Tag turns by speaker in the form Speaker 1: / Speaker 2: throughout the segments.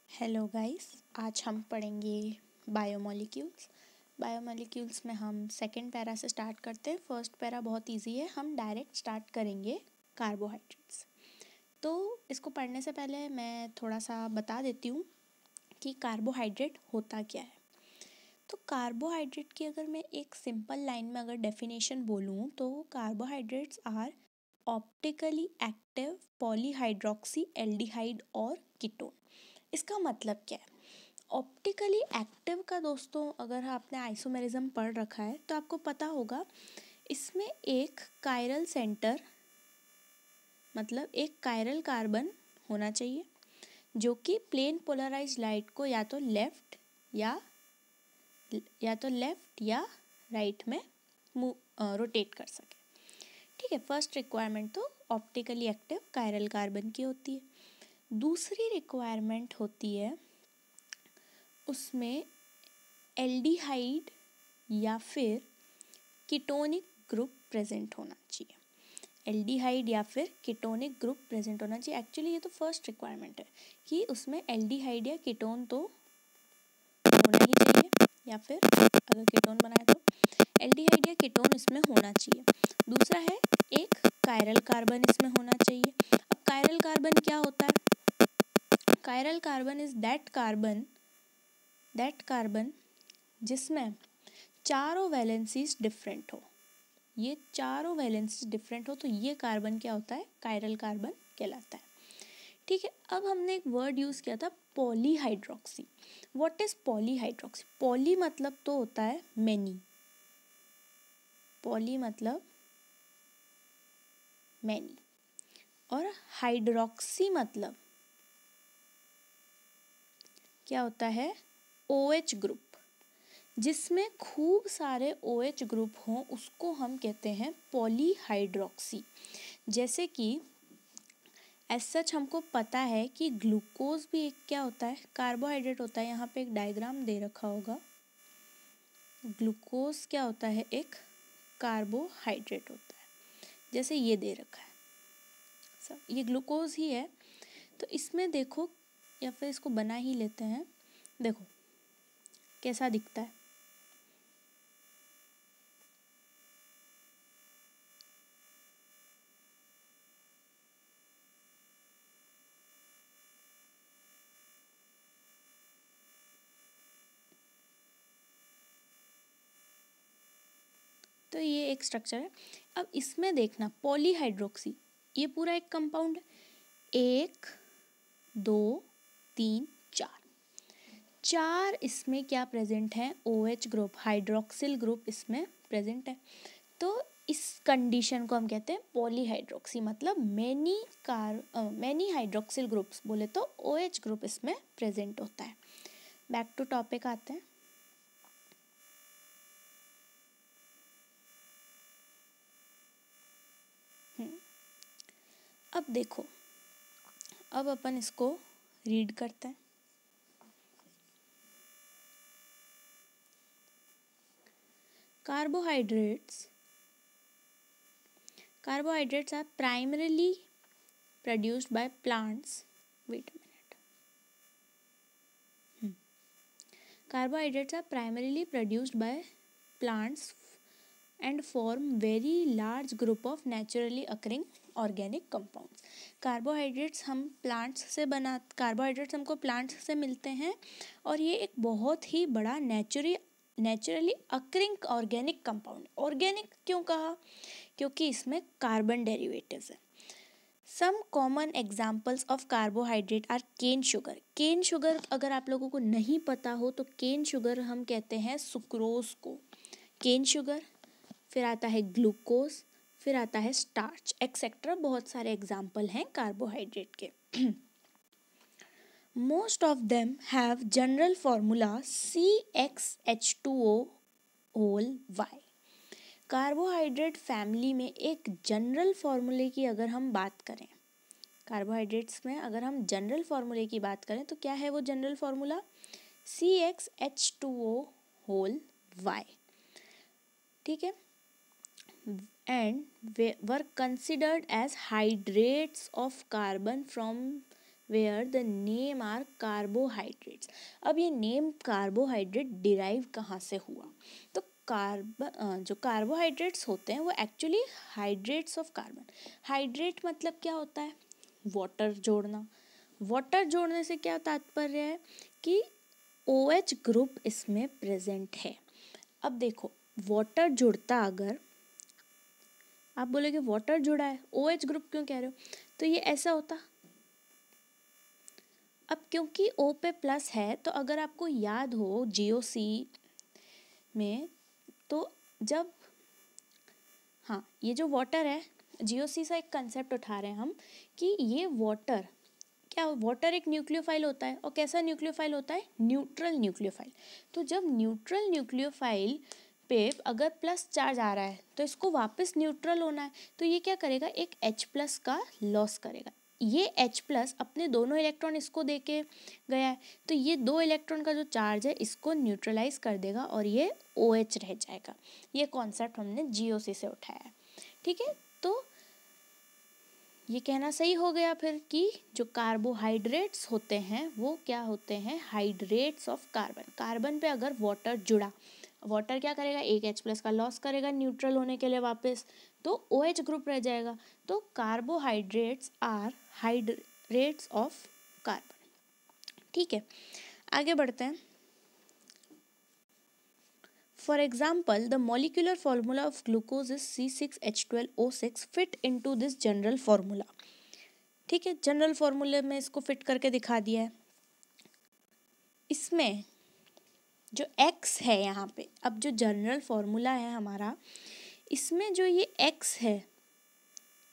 Speaker 1: Hello guys, आज हम पढ़ेंगे बायोमोलिक्यूल्स। बायोमोलिक्यूल्स में हम सेकंड पैरा से स्टार्ट करते हैं। फर्स्ट पैरा बहुत इजी है, हम डायरेक्ट स्टार्ट करेंगे कार्बोहाइड्रेट्स। तो इसको पढ़ने से पहले मैं थोड़ा सा बता देती हूँ कि कार्बोहाइड्रेट होता क्या है। तो कार्बोहाइड्रेट की अगर मैं एक सिंपल लाइन में अगर डेफिनेशन बोलूँ तो carbohydrates are optically active polyhydroxy aldehyde और कीटोन। इसका मतलब क्या है? ऑप्टिकली एक्टिव का दोस्तों, अगर आपने आइसोमेरिज्म पढ़ रखा है तो आपको पता होगा, इसमें एक कायरल सेंटर मतलब एक कायरल कार्बन होना चाहिए जो कि प्लेन पोलराइज लाइट को या तो लेफ्ट या राइट में रोटेट कर सके। ठीक है, फर्स्ट रिक्वायरमेंट तो ऑप्टिकली एक्टिव कायरल कार्बन की होती है। दूसरी रिक्वायरमेंट होती है उसमें एल्डिहाइड या फिर कीटोनिक ग्रुप प्रेजेंट होना चाहिए। एल्डिहाइड या फिर कीटोनिक ग्रुप प्रेजेंट होना चाहिए। एक्चुअली ये तो फर्स्ट रिक्वायरमेंट है कि उसमें एल्डिहाइड या कीटोन तो होना ही चाहिए, या फिर अगर कीटोन बनाए तो एल्डिहाइड या कीटोन इसमें होना चाहिए। दूसरा है एक कायरल कार्बन इसमें होना चाहिए। अब कायरल कार्बन क्या होता है? Chiral carbon is that carbon जिसमें चारों वैलेंसीज डिफरेंट हो। ये चारों वैलेंसीज डिफरेंट हो तो ये कार्बन क्या होता है? कायरल कार्बन कहलाता है। ठीक है, अब हमने एक वर्ड यूज किया था polyhydroxy. What is polyhydroxy? Poly मतलब तो होता है मैनी, पॉली मतलब मैनी, और हाइड्रोक्सी मतलब क्या होता है? OH group. जिसमें खूब सारे OH ग्रुप हों उसको हम कहते हैं पॉलीहाइड्रोक्सी। जैसे कि एज सच हमको पता है कि ग्लूकोज भी एक क्या होता है? कार्बोहाइड्रेट होता है। यहाँ पे एक डायग्राम दे रखा होगा। ग्लूकोज क्या होता है? एक कार्बोहाइड्रेट होता है, जैसे ये दे रखा है सब, ये ग्लूकोज ही है। तो इसमें देखो, या फिर इसको बना ही लेते हैं, देखो कैसा दिखता है। तो ये एक स्ट्रक्चर है। अब इसमें देखना, पॉलीहाइड्रोक्सी ये पूरा एक कंपाउंड है। 1 2 3 4, चार इसमें क्या प्रेजेंट है? OH ग्रुप, हाइड्रोक्सिल ग्रुप इसमें प्रेजेंट है। तो इस कंडीशन को हम कहते हैं पॉलीहाइड्रोक्सी, मतलब मैनी हाइड्रोक्सिल ग्रुप्स बोले तो OH ग्रुप इसमें प्रेजेंट होता है। बैक टू टॉपिक आते हैं। अब देखो, अब अपन इसको रीड करते हैं। Carbohydrates are primarily produced by plants. Wait a minute. Carbohydrates are primarily produced by plants and form very large group of naturally occurring organic compounds. Carbohydrates हमको प्लांट्स से मिलते हैं और ये एक बहुत ही बड़ा naturally occurring organic compound. Organic क्यों कहा? क्योंकि इसमें कार्बन डेरिवेटिव्स है। Some common examples of carbohydrate are cane sugar. Cane sugar अगर आप लोगों को नहीं पता हो तो केन शुगर हम कहते हैं सुक्रोज को। केन शुगर, फिर आता है ग्लूकोज, फिर आता है स्टार्च, एक्सेट्रा। बहुत सारे एग्जाम्पल हैं कार्बोहाइड्रेट के। Most of them have general formula CxH2O whole Y। Carbohydrate family में एक जनरल फॉर्मूले की अगर हम बात करें, कार्बोहाइड्रेट्स में अगर हम जनरल फार्मूले की बात करें तो क्या है वो general formula? CxH2O whole Y। ठीक है, and were considered as hydrates of carbon from where the name are carbohydrates। अब ये नेम कार्बोहाइड्रेट डिराइव कहाँ से हुआ? तो जो कार्बोहाइड्रेट्स होते हैं वो actually hydrates of carbon. Hydrate मतलब क्या होता है? वाटर जोड़ना। वाटर जोड़ने से क्या तात्पर्य है कि OH ग्रुप इसमें प्रेजेंट है। अब देखो वाटर जुड़ता, अगर आप बोले कि वाटर जुड़ा है, OH ग्रुप क्यों कह रहे हो, तो ये ऐसा होता। अब क्योंकि O पे प्लस है तो अगर आपको याद हो GOC में, तो जब ये जो वाटर है, GOC से एक कंसेप्ट उठा रहे हैं हम कि ये वाटर वाटर एक न्यूक्लियोफाइल होता है। और कैसा न्यूक्लियोफाइल होता है? Neutral nucleophile. तो जब न्यूट्रल न्यूक्लियोफाइल पे अगर प्लस चार्ज आ रहा है तो इसको वापस न्यूट्रल होना है, तो ये क्या करेगा? एक H+ का लॉस करेगा। ये H+ अपने दोनों इलेक्ट्रॉन इसको दे के गया है, तो ये 2 इलेक्ट्रॉन का जो चार्ज है इसको न्यूट्रलाइज कर देगा और ये OH रह जाएगा। ये कॉन्सेप्ट हमने GOC से उठाया है, ठीक है। तो ये कहना सही हो गया फिर कि जो कार्बोहाइड्रेट्स होते हैं वो क्या होते हैं? Hydrates of carbon. कार्बन पे अगर वाटर जुड़ा, वाटर क्या करेगा? एक H+ का लॉस करेगा न्यूट्रल होने के लिए वापस, तो OH ग्रुप रह जाएगा। तो carbohydrates are hydrates of carbon, ठीक है। आगे बढ़ते हैं। For example, the molecular formula of glucose is C6H12O6 fit into this general formula। ठीक है, जनरल फॉर्मूले में इसको फिट करके दिखा दिया है। इसमें जो X है यहाँ पे, अब जो जनरल फॉर्मूला है हमारा, इसमें जो ये X है,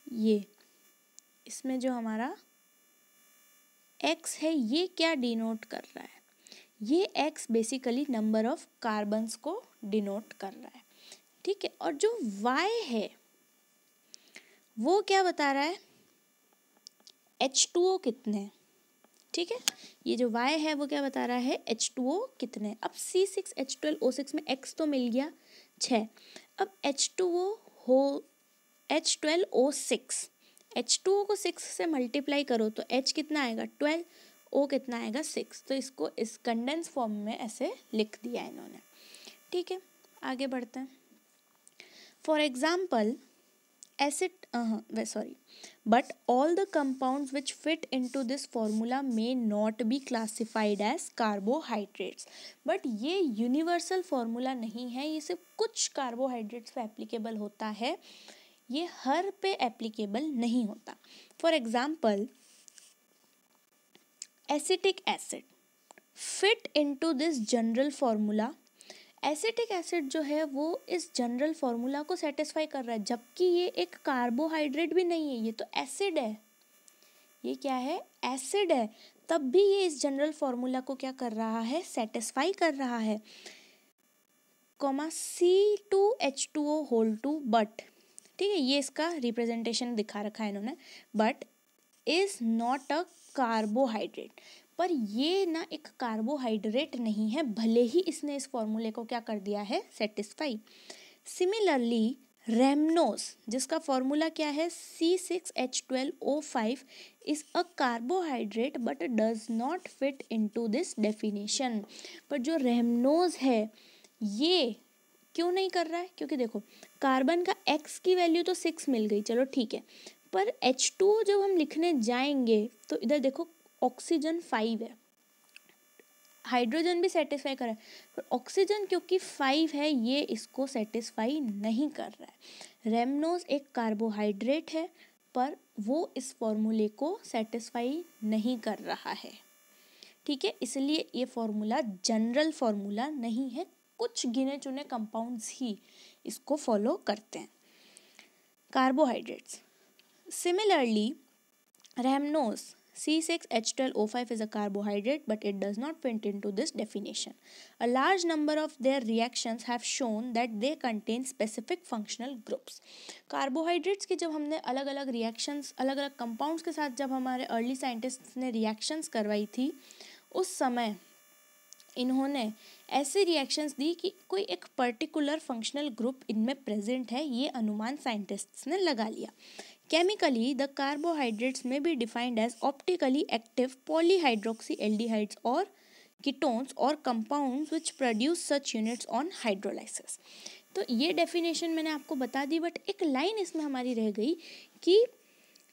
Speaker 1: ये इसमें जो हमारा X है ये क्या डिनोट कर रहा है? ये X basically number of carbons को डिनोट कर रहा है, ठीक है। और जो Y है वो क्या बता रहा है? H2O कितने हैं, ठीक है। ये जो Y है वो क्या बता रहा है? H2O कितने। अब C6H12O6 में X तो मिल गया 6। अब H2O हो H12O6, H2O को 6 से मल्टीप्लाई करो तो H कितना आएगा? 12, O कितना आएगा? 6। तो इसको इस कंडेंस फॉर्म में ऐसे लिख दिया इन्होंने, ठीक है। आगे बढ़ते हैं। For example but all the compounds which fit into this formula may not be classified as carbohydrates। but ये यूनिवर्सल फॉर्मूला नहीं है, ये सिर्फ कुछ कार्बोहाइड्रेट्स पे एप्लीकेबल होता है, ये हर पे एप्लीकेबल नहीं होता। For example acetic acid fit into this general formula. Acetic acid जो है वो इस जनरल फॉर्मूला को सेटिस्फाई कर रहा है, जबकि ये एक कार्बोहाइड्रेट भी नहीं है, ये तो एसिड है। ये क्या है? एसिड है, तब भी ये इस जनरल फॉर्मूला को क्या कर रहा है? सेटिस्फाई कर रहा है। C2H2O2 बट, ठीक है, ये इसका रिप्रेजेंटेशन दिखा रखा है इन्होंने, but is not a carbohydrate. पर ये ना एक कार्बोहाइड्रेट नहीं है, भले ही इसने इस फॉर्मूले को क्या कर दिया है? सेटिस्फाई। सिमिलरली रेमनोज, जिसका फॉर्मूला क्या है? C6H12O5 is a carbohydrate but does not fit into this definition. पर जो रेमनोज है ये क्यों नहीं कर रहा है? क्योंकि देखो कार्बन का X की वैल्यू तो 6 मिल गई, चलो ठीक है, पर H2O जब हम लिखने जाएंगे तो इधर देखो ऑक्सीजन 5 है, हाइड्रोजन भी सेटिस्फाई कर रहा है, पर ऑक्सीजन क्योंकि 5 है ये इसको सेटिस्फाई नहीं कर रहा है। रेमनोज एक कार्बोहाइड्रेट है पर वो इस फॉर्मूले को सेटिस्फाई नहीं कर रहा है, ठीक है। इसलिए ये फॉर्मूला जनरल फॉर्मूला नहीं है, कुछ गिने चुने कंपाउंड्स ही इसको फॉलो करते हैं। Carbohydrates similarly rhamnose C6H12O5 is a carbohydrate but it does not fit into this definition. A large number of their reactions have shown that they contain specific functional groups। Carbohydrates की जब हमने अलग अलग reactions अलग अलग compounds के साथ जब हमारे अर्ली साइंटिस्ट्स ने रिएक्शंस करवाई थी, उस समय इन्होंने ऐसे रिएक्शंस दी कि कोई एक पर्टिकुलर फंक्शनल ग्रुप इनमें प्रेजेंट है, ये अनुमान साइंटिस्ट्स ने लगा लिया। Chemically, the carbohydrates may be defined as optically active polyhydroxyaldehydes or ketones or compounds which produce such units on hydrolysis. तो ये डेफिनेशन मैंने आपको बता दी, बट एक लाइन इसमें हमारी रह गई कि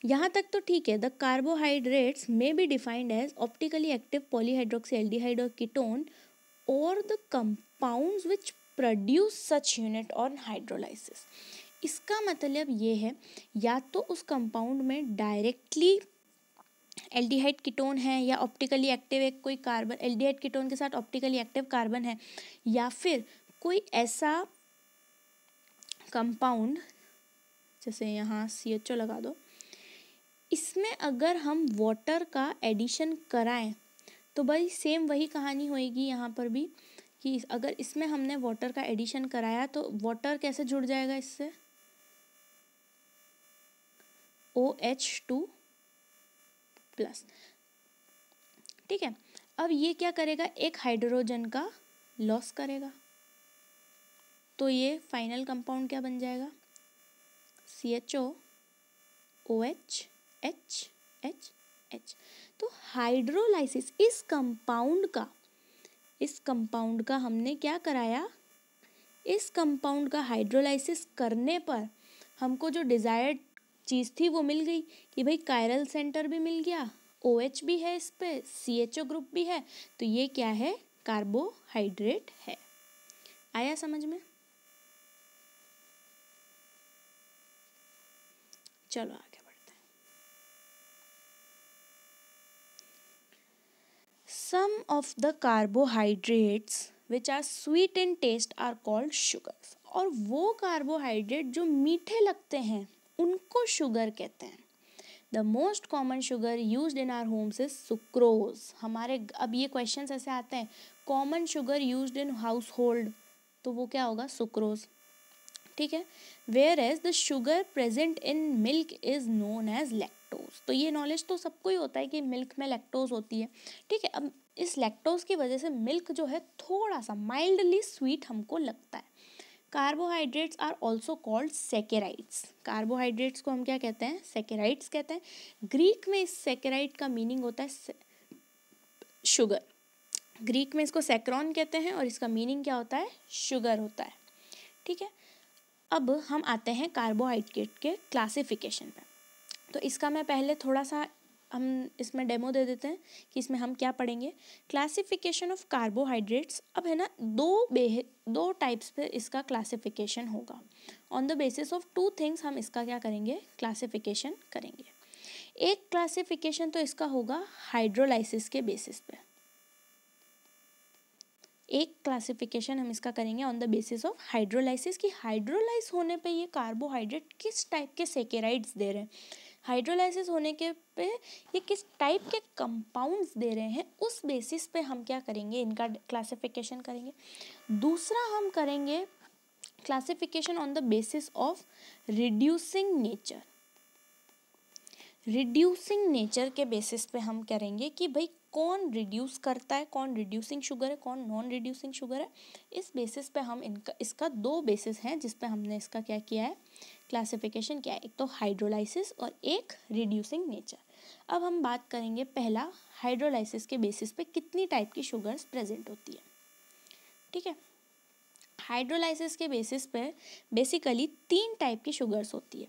Speaker 1: यहाँ तक तो ठीक है, the carbohydrates may be defined as optically active polyhydroxyaldehyde और कीटोन और the compounds which produce such unit on hydrolysis. इसका मतलब ये है, या तो उस कंपाउंड में डायरेक्टली एल्डिहाइड कीटोन है या ऑप्टिकली एक्टिव एक कोई कार्बन, एल्डिहाइड कीटोन के साथ ऑप्टिकली एक्टिव कार्बन है, या फिर कोई ऐसा कंपाउंड, जैसे यहाँ CHO लगा दो, इसमें अगर हम वाटर का एडिशन कराएं तो भाई सेम वही कहानी होएगी यहाँ पर भी, कि अगर इसमें हमने वाटर का एडिशन कराया तो वाटर कैसे जुड़ जाएगा इससे, OH2 प्लस। ठीक है, अब ये क्या करेगा, एक हाइड्रोजन का लॉस करेगा, तो ये फाइनल कंपाउंड क्या बन जाएगा, CHO OH H H H। तो हाइड्रोलाइसिस इस कंपाउंड का हमने क्या कराया, इस कंपाउंड का हाइड्रोलाइसिस करने पर हमको जो डिजायर्ड चीज़ थी वो मिल गई कि भाई कायरल सेंटर भी मिल गया, OH भी है इस पे, CHO ग्रुप भी है, तो ये क्या है, कार्बोहाइड्रेट है। आया समझ में? चलो आगे बढ़ते हैं। Some of the carbohydrates which are sweet in taste are called sugars। और वो कार्बोहाइड्रेट जो मीठे लगते हैं उनको शुगर कहते हैं। The most common sugar used in our homes is sucrose. हमारे अब ये क्वेश्चंस ऐसे आते हैं, common sugar used in household, तो वो क्या होगा, सुक्रोज। ठीक है, whereas the sugar present in milk is known as lactose. तो ये नॉलेज तो सबको ही होता है कि मिल्क में लैक्टोज होती है। ठीक है, अब इस लैक्टोज की वजह से मिल्क जो है थोड़ा सा माइल्डली स्वीट हमको लगता है। Carbohydrates are also called saccharides. Carbohydrates को हम क्या कहते हैं, सेकेराइड्स कहते हैं। ग्रीक में इस सेकेराइड का मीनिंग होता है शुगर। ग्रीक में इसको सेक्रॉन कहते हैं और इसका मीनिंग क्या होता है, शुगर होता है। ठीक है, अब हम आते हैं कार्बोहाइड्रेट के क्लासिफिकेशन पे। तो इसका मैं पहले थोड़ा सा हम इसमें डेमो दे देते हैं कि इसमें हम क्या पढ़ेंगे। क्लासिफिकेशन ऑफ कार्बोहाइड्रेट्स, अब है ना दो टाइप्स पे इसका क्लासिफिकेशन होगा। On the basis of 2 things हम इसका क्या करेंगे, क्लासिफिकेशन करेंगे। एक क्लासिफिकेशन तो इसका होगा हाइड्रोलाइसिस के बेसिस पे, एक क्लासिफिकेशन हम इसका करेंगे on the basis of hydrolysis, कि हाइड्रोलाइज होने पे ये कार्बोहाइड्रेट किस टाइप के सेकेराइड्स दे रहे हैं, हाइड्रोलाइसिस होने के पे ये किस टाइप के कंपाउंड्स दे रहे हैं, उस बेसिस पे हम क्या करेंगे, इनका क्लासिफिकेशन करेंगे। दूसरा हम करेंगे classification on the basis of reducing nature. Reducing nature के बेसिस पे हम करेंगे कि भाई कौन रिड्यूस करता है, कौन रिड्यूसिंग शुगर है, कौन नॉन रिड्यूसिंग शुगर है। इस बेसिस पे हम इसका 2 बेसिस हैं जिस पे हमने इसका क्या किया है, क्लासिफिकेशन किया है। एक तो हाइड्रोलाइसिस और एक रिड्यूसिंग नेचर। अब हम बात करेंगे पहला, हाइड्रोलाइसिस के बेसिस पे कितनी टाइप की शुगर्स प्रेजेंट होती है। ठीक है, हाइड्रोलाइसिस के बेसिस पे बेसिकली 3 टाइप की शुगर्स होती है।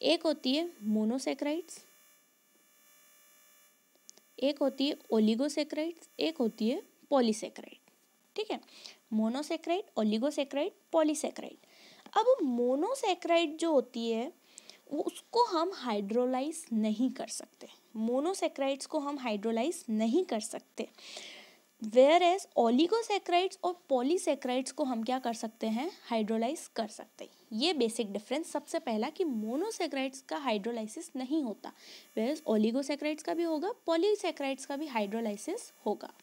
Speaker 1: एक होती है मोनोसेक्राइड्स, एक होती है ओलिगोसेक्राइड्स, एक होती है पॉलीसेक्राइड। ठीक है, मोनोसेक्राइड, ओलिगोसेक्राइड, पॉलीसेक्राइड। अब मोनोसेक्राइड जो होती है वो उसको हम हाइड्रोलाइज नहीं कर सकते, मोनोसेक्राइड्स को हम हाइड्रोलाइज नहीं कर सकते। वेयर एज ओलिगोसेक्राइड्स और पॉलीसेक्राइड्स को हम क्या कर सकते हैं, हाइड्रोलाइज कर सकते हैं। ये बेसिक डिफरेंस सबसे पहला, कि मोनोसेक्राइड्स का हाइड्रोलाइसिस नहीं होता, वेयर एज ओलिगोसेक्राइड्स का भी होगा, पॉलीसेक्राइड्स का भी हाइड्रोलाइसिस होगा।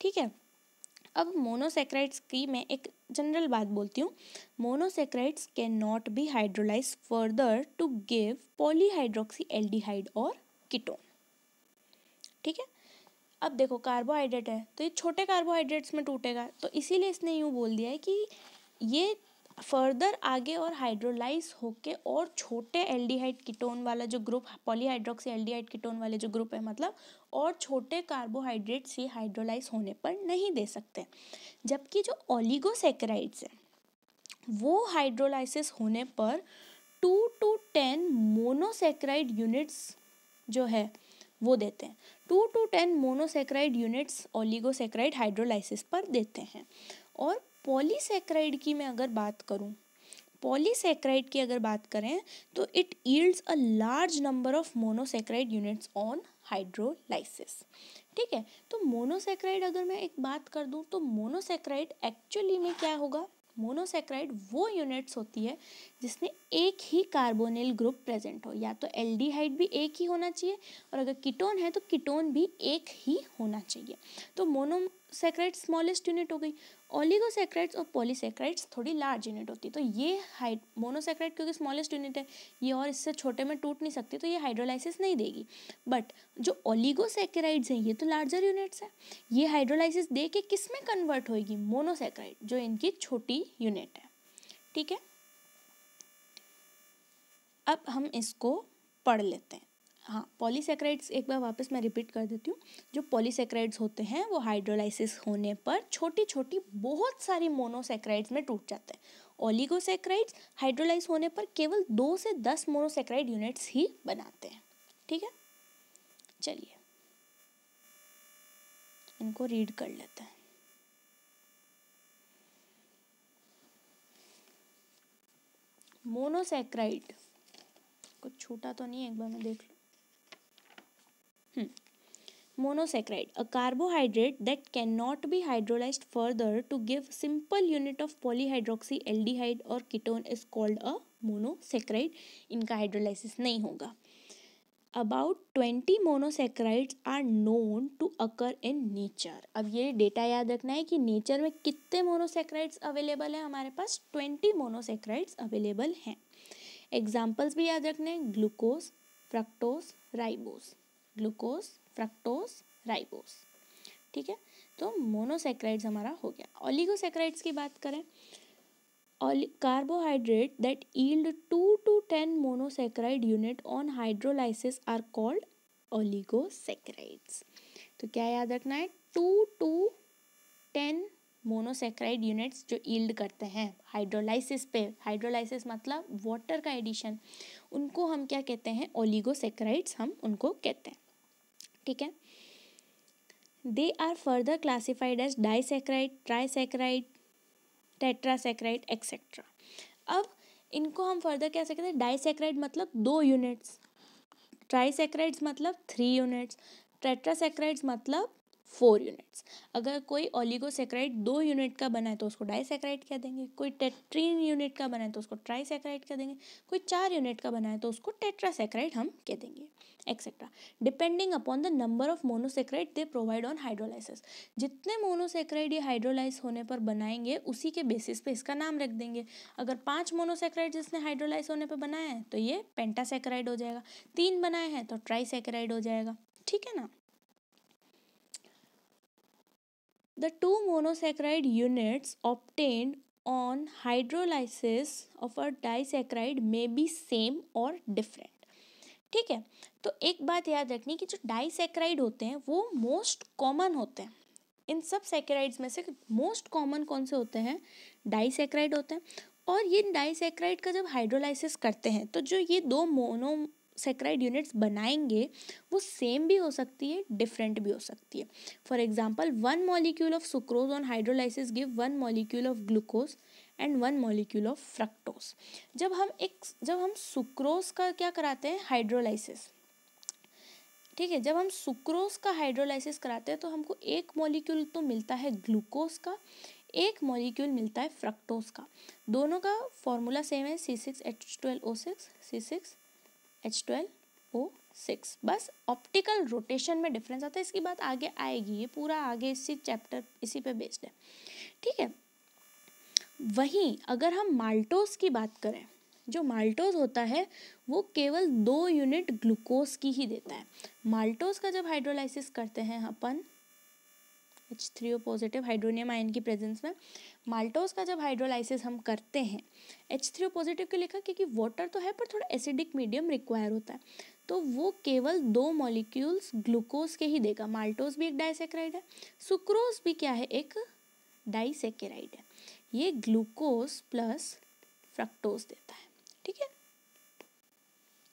Speaker 1: ठीक है, अब मोनोसेक्राइड्स की मैं एक जनरल बात बोलती हूँ। Monosaccharides cannot be hydrolyse further to give polyhydroxyaldehyde और कीटोन। ठीक है, अब देखो कार्बोहाइड्रेट है तो ये छोटे कार्बोहाइड्रेट्स में टूटेगा, तो इसीलिए इसने यूँ बोल दिया है कि ये फर्दर आगे और हाइड्रोलाइज होके और छोटे एल्डिहाइड कीटोन वाला जो ग्रुप, पॉलीहाइड्रोक्सी एल्डिहाइड कीटोन वाले जो ग्रुप है मतलब, और छोटे कार्बोहाइड्रेट्स ये हाइड्रोलाइज होने पर नहीं दे सकते। जबकि जो ओलिगोसैकेराइड्स है वो हाइड्रोलाइसिस होने पर 2 to 10 मोनोसैकेराइड यूनिट्स जो है वो देते हैं। 2 to 10 monosaccharide units oligosaccharide hydrolysis पर देते हैं। और पॉलीसैकेराइड की मैं अगर बात करूं, पॉलीसैकेराइड की अगर बात करें तो it yields a large number of monosaccharide units on hydrolysis. ठीक है, तो मोनोसैकेराइड अगर मैं एक बात कर दूं तो मोनोसैकेराइड एक्चुअली में क्या होगा, मोनोसैकेराइड वो यूनिट्स होती है जिसमें एक ही कार्बोनिल ग्रुप प्रेजेंट हो, या तो एल्डिहाइड भी एक ही होना चाहिए और अगर कीटोन है तो कीटोन भी एक ही होना चाहिए। तो मोनोसैकेराइड स्मॉलेस्ट यूनिट हो गई, ओलिगोसैकेराइड्स और पॉलीसैकेराइड्स थोड़ी लार्ज यूनिट होती है। तो ये मोनोसैकेराइड क्योंकि स्मॉलेस्ट यूनिट है ये और इससे छोटे में टूट नहीं सकती तो ये हाइड्रोलाइसिस नहीं देगी। बट जो ओलिगोसैकेराइड्स हैं ये तो लार्जर यूनिट्स है, ये हाइड्रोलाइसिस दे के किस में कन्वर्ट होगी, मोनोसैकेराइड जो इनकी छोटी यूनिट है। ठीक है, अब हम इसको पढ़ लेते हैं। हाँ, पॉलीसैकेराइड्स एक बार वापस मैं रिपीट कर देती हूँ। जो पॉलीसैकेराइड्स होते हैं वो हाइड्रोलाइसिस होने पर छोटी छोटी बहुत सारी मोनोसैकेराइड्स में टूट जाते हैं। ओलिगोसैकेराइड्स हाइड्रोलाइज होने पर केवल 2 से 10 मोनोसैकेराइड यूनिट्स ही बनाते हैं। ठीक है, चलिए इनको रीड कर लेते हैं। मोनोसैकेराइड कुछ छूटा तो नहीं है, एक बार मैं देख लूँ। Monosaccharide, a carbohydrate that cannot be hydrolyzed further to give simple unit of polyhydroxyaldehyde or ketone is called a monosaccharide. इनका हाइड्रोलाइसिस नहीं होगा। About 20 monosaccharides are known to occur in nature. अब ये डेटा याद रखना है कि नेचर में कितने मोनोसैकेराइड्स अवेलेबल हैं हमारे पास, 20 मोनोसैकेराइड्स अवेलेबल हैं। एग्जाम्पल्स भी याद रखने हैं, glucose, fructose, ribose, glucose, fructose, ribose. ठीक है, तो मोनोसैकेराइड्स हमारा हो गया। ओलिगोसैकेराइड्स की बात करें, carbohydrate that yield 2 to 10 monosaccharide unit on hydrolysis are called oligosaccharides. तो क्या याद रखना है, 2 to 10 मोनोसैकेराइड यूनिट्स जो यील्ड करते हैं हाइड्रोलाइसिस पे, हाइड्रोलाइसिस मतलब वाटर का एडिशन, उनको हम क्या कहते हैं, ओलिगोसैकेराइड्स हम उनको कहते हैं। ठीक है, they are further classified as disaccharide, trisaccharide, tetrasaccharide etcetera. अब इनको हम फर्दर क्या कहते हैं, डाइसैकेराइड मतलब 2 यूनिट्स, ट्राइसैकेराइड्स मतलब 3 यूनिट्स, टेट्रासैकेराइड्स मतलब 4 यूनिट्स। अगर कोई ओलिगोसैकेराइड 2 यूनिट का बना है तो उसको डाइसैकेराइड कह देंगे, कोई 3 यूनिट का बना है तो उसको ट्राइसैकेराइड कह देंगे, कोई 4 यूनिट का बना है तो उसको टेट्रासैकेराइड हम कह देंगे, etcetera, depending upon the number of monosaccharide they provide on hydrolysis. जितने मोनोसैकेराइड ये हाइड्रोलाइज होने पर बनाएंगे उसी के बेसिस पे इसका नाम रख देंगे। अगर 5 मोनोसैकेराइड जिसने हाइड्रोलाइज होने पर बनाया है तो ये पेंटासैकेराइड हो जाएगा, 3 बनाए हैं तो ट्राइसैकेराइड हो जाएगा। ठीक है ना। The 2 monosaccharide units obtained on hydrolysis of a disaccharide may be same or different. ठीक है, तो एक बात याद रखनी कि जो डाइसैकेराइड होते हैं वो मोस्ट कॉमन होते हैं। इन सब सैकेराइड्स में से मोस्ट कॉमन कौन से होते हैं, डाइसैकेराइड होते हैं। और ये डाइसैकेराइड का जब हाइड्रोलाइसिस करते हैं तो जो ये 2 मोनोसैकेराइड यूनिट्स बनाएंगे वो सेम भी हो सकती है, डिफरेंट भी हो सकती है। For example 1 molecule of sucrose on hydrolysis give 1 molecule of glucose and 1 molecule of fructose. जब हम सुक्रोज का क्या कराते हैं, हाइड्रोलाइसिस, ठीक है, जब हम सुक्रोज का हाइड्रोलाइसिस कराते हैं तो हमको 1 मॉलिक्यूल तो मिलता है ग्लूकोज का, 1 मॉलिक्यूल मिलता है फ्रक्टोज का। दोनों का फॉर्मूला सेम है, C6H12O6, C6H12O6, बस ऑप्टिकल रोटेशन में डिफरेंस आता है। इसकी बात आगे आएगी, ये पूरा आगे इसी चैप्टर इसी पे बेस्ड है। ठीक है, वहीं अगर हम माल्टोज की बात करें, जो माल्टोज होता है वो केवल 2 यूनिट ग्लूकोज की ही देता है। माल्टोज का जब हाइड्रोलाइसिस करते हैं अपन H3O पॉजिटिव हाइड्रोनियम आयन की प्रेजेंस में। माल्टोज का जब हाइड्रोलाइसिस हम करते हैं, H3O पॉजिटिव क्यों लिखा, क्योंकि वाटर तो है पर थोड़ा एसिडिक मीडियम रिक्वायर होता है, तो वो केवल 2 मॉलिक्यूल्स ग्लूकोज के ही देगा। माल्टोज भी एक डाइसेकेराइड है, सुक्रोज भी क्या है, एक डाइसेकेराइड है। ये ग्लूकोज प्लस फ्रक्टोज देता है। ठीक है,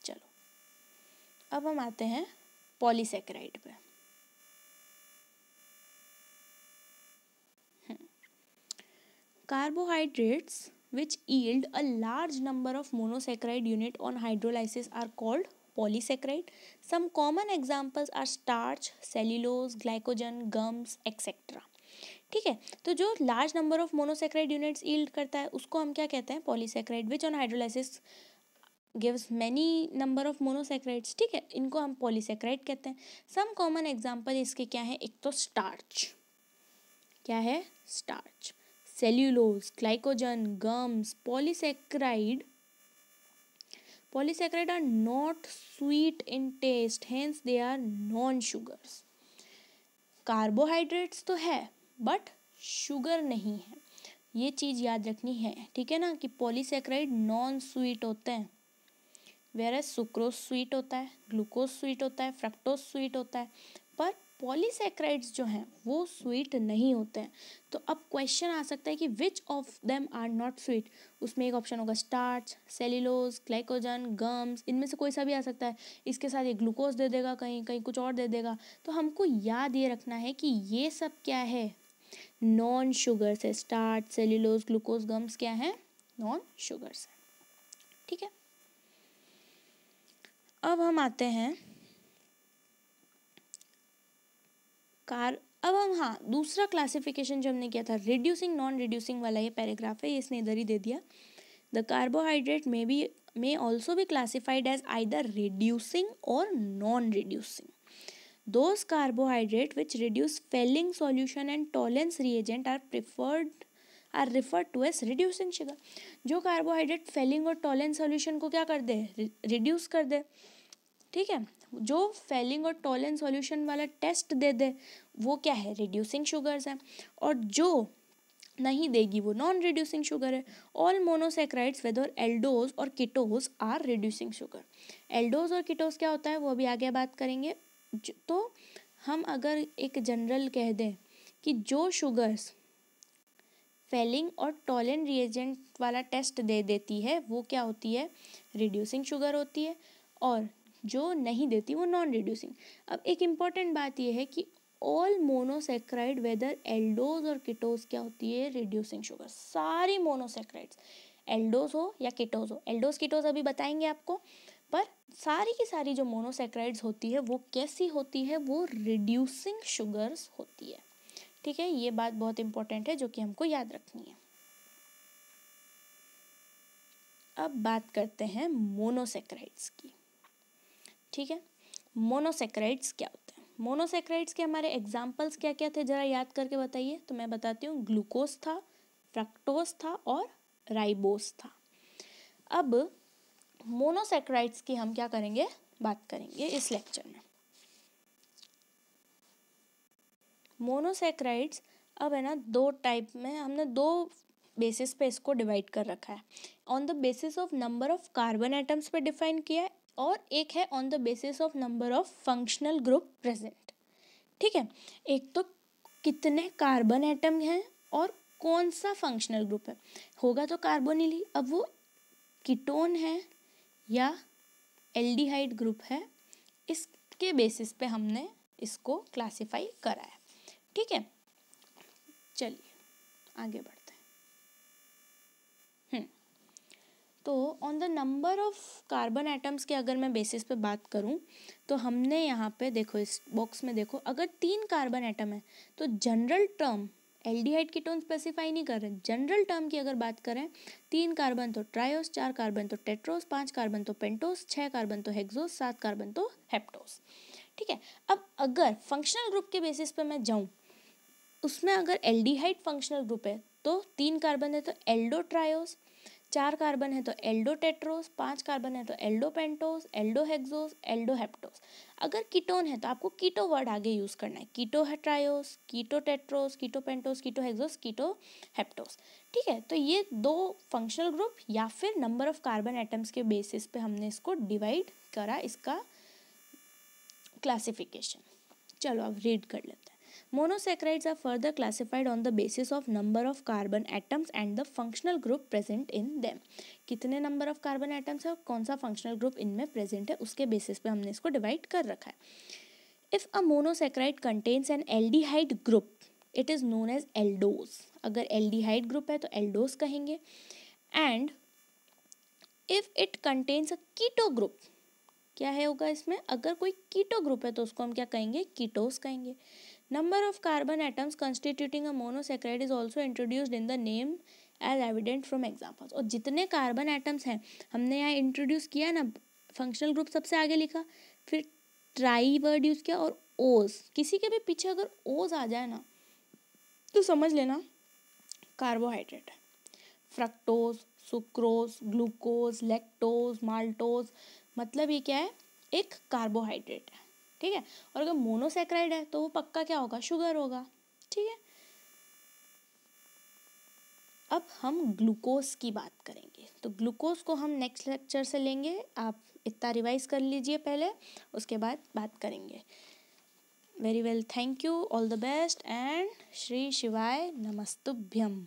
Speaker 1: चलो अब हम आते हैं पॉलीसेकेराइड पे। Carbohydrates which yield a large number of monosaccharide unit on hydrolysis are called polysaccharide. Some common examples are starch, cellulose, glycogen, gums, etc. ठीक है, तो जो large number of monosaccharide units yield करता है उसको हम क्या कहते हैं, polysaccharide, which on hydrolysis gives many number of monosaccharides. ठीक है, इनको हम पॉलीसेक्राइड कहते हैं। सम कॉमन एग्जांपल इसके क्या है, एक तो स्टार्च, क्या है, starch, cellulose, glycogen, gums, polysaccharide are not sweet in taste, hence they are non-sugars. Carbohydrates तो है बट शुगर नहीं है, ये चीज़ याद रखनी है। ठीक है ना, कि पॉलीसेक्राइड नॉन स्वीट होते हैं, वेयर सुक्रोज स्वीट होता है, ग्लूकोज स्वीट होता है, फ्रक्टोज स्वीट होता है, पर पॉलीसेक्राइड्स जो हैं वो स्वीट नहीं होते हैं। तो अब क्वेश्चन आ सकता है कि which of them are not sweet, उसमें एक ऑप्शन होगा स्टार्च, सेल्यूलोज, ग्लाइकोजन, गम्स, इनमें से कोई सा भी आ सकता है। इसके साथ ये ग्लूकोज दे देगा, कहीं कहीं कुछ और दे देगा। तो हमको याद ये रखना है कि ये सब क्या है, नॉन शुगर्स है। स्टार्च, सेल्यूलोज, ग्लूकोज, गम्स क्या है, नॉन शुगर्स है। ठीक है, अब हम आते हैं अब हम दूसरा क्लासिफिकेशन जो हमने किया था, रिड्यूसिंग नॉन रिड्यूसिंग वाला, ये पैराग्राफ है, इसने इधर ही दे दिया। The carbohydrate may also be classified as either reducing or non-reducing. Those carbohydrates which reduce Fehling solution and Tollens reagent are referred to as reducing sugar. जो कार्बोहाइड्रेट फेलिंग और Tollens solution को क्या कर दे, reduce कर दे। ठीक है, जो Fehling और टॉलेंस सॉल्यूशन वाला टेस्ट दे दे वो क्या है, रिड्यूसिंग शुगर्स है, और जो नहीं देगी वो नॉन रिड्यूसिंग शुगर है। ऑल मोनोसेक्राइड्स वेदर एल्डोज और ketose are reducing sugar. Aldose और कीटोज क्या होता है वो अभी आगे बात करेंगे। तो हम अगर एक जनरल कह दें कि जो शुगर्स फेलिंग और टॉलेंट रिएजेंट वाला टेस्ट दे देती है वो क्या होती है, रिड्यूसिंग शुगर होती है, और जो नहीं देती वो नॉन रिड्यूसिंग। अब एक इम्पॉर्टेंट बात यह है कि ऑल मोनोसेक्राइड वेदर एल्डोज और कीटोज क्या होती है, रिड्यूसिंग शुगर। सारी मोनोसेक्राइड्स एल्डोज हो या कीटोज हो, एल्डोज कीटोज अभी बताएंगे आपको, पर सारी की सारी जो मोनोसेक्राइड्स होती है वो कैसी होती है, वो रिड्यूसिंग शुगर्स होती है। ठीक है, ये बात बहुत इंपॉर्टेंट है जो कि हमको याद रखनी है। अब बात करते हैं मोनोसेक्राइड्स की। ठीक है, मोनोसेक्राइड्स क्या होते हैं, मोनोसेक्राइड्स के हमारे एग्जाम्पल्स क्या क्या थे जरा याद करके बताइए। तो मैं बताती हूँ, ग्लूकोज था, फ्रक्टोज था और राइबोस था। अब मोनोसेक्राइड्स की हम क्या करेंगे, बात करेंगे इस लेक्चर में। मोनोसेक्राइड्स अब है ना दो टाइप में, हमने दो बेसिस पे इसको डिवाइड कर रखा है। On the basis of number of carbon atoms पे डिफाइन किया है, और एक है on the basis of number of functional group present. ठीक है, एक तो कितने कार्बन एटम हैं और कौन सा फंक्शनल ग्रुप है, होगा तो कार्बोनिल ही। अब वो कीटोन है या एल्डिहाइड ग्रुप है, इसके बेसिस पे हमने इसको क्लासिफाई करा है। ठीक है, चलिए आगे बढ़ते हैं। तो on the number of carbon atoms के अगर मैं बेसिस पे बात करूं तो हमने यहाँ पे देखो, इस बॉक्स में देखो, अगर 3 कार्बन एटम है तो general term aldehyde ketone specify नहीं कर रहे। जनरल टर्म की अगर बात करें, 3 कार्बन तो ट्रायोस, 4 कार्बन तो टेट्रोस, 5 कार्बन तो पेंटोस, 6 कार्बन तो हेक्सोस, 7 कार्बन तो हेप्टोस। ठीक है, अब अगर फंक्शनल ग्रुप के बेसिस पे मैं जाऊँ, उसमें अगर एल्डिहाइड फंक्शनल ग्रुप है तो 3 कार्बन है तो एल्डो ट्रायोस, 4 कार्बन है तो एल्डोटेट्रोस, 5 कार्बन है तो एल्डोपेंटोस, एल्डोहेक्सोस, एल्डोहेप्टोस। अगर कीटोन है तो आपको कीटो वर्ड आगे यूज करना है, कीटोट्रायोस, कीटोटेट्रोस, कीटोपेंटोस, कीटोहेक्सोस, कीटोहेप्टोस। ठीक है, तो ये 2 फंक्शनल ग्रुप या फिर नंबर ऑफ कार्बन एटम्स के बेसिस पे हमने इसको डिवाइड करा, इसका क्लासिफिकेशन। चलो अब रीड कर लेते हैं। Monosaccharides are further classified on the basis of number of carbon atoms and the functional group present in them. कितने नंबर ऑफ कार्बन एटम्स है और कौन सा फंक्शनल ग्रुप इनमें प्रेजेंट है उसके बेसिस पे हमने इसको डिवाइड कर रखा है. If a monosaccharide contains an aldehyde group, it is known as aldose. अगर aldehyde group है तो aldose कहेंगे. And if it contains a keto group, क्या है होगा इसमें, अगर कोई कीटो ग्रुप है तो उसको हम क्या कहेंगे, कीटोस कहेंगे. Number of carbon atoms constituting a monosaccharide is also introduced in the name as evident from examples. और जितने कार्बन एटम्स हैं हमने यहाँ इंट्रोड्यूस किया ना, फंक्शनल ग्रुप सबसे आगे लिखा, फिर ट्राई वर्ड यूज किया और ओज. किसी के भी पीछे अगर ओज आ जाए ना तो समझ लेना कार्बोहाइड्रेट है. Fructose, sucrose, glucose, lactose, maltose, मतलब ये क्या है, एक कार्बोहाइड्रेट है. ठीक है, और अगर मोनोसैकेराइड है तो वो पक्का क्या होगा, शुगर होगा. ठीक है, अब हम ग्लूकोज की बात करेंगे. तो ग्लूकोज को हम नेक्स्ट लेक्चर से लेंगे, आप इतना रिवाइज कर लीजिए पहले, उसके बाद बात करेंगे. Very well, thank you, all the best and Shri शिवाय नमस्तुभ्यम.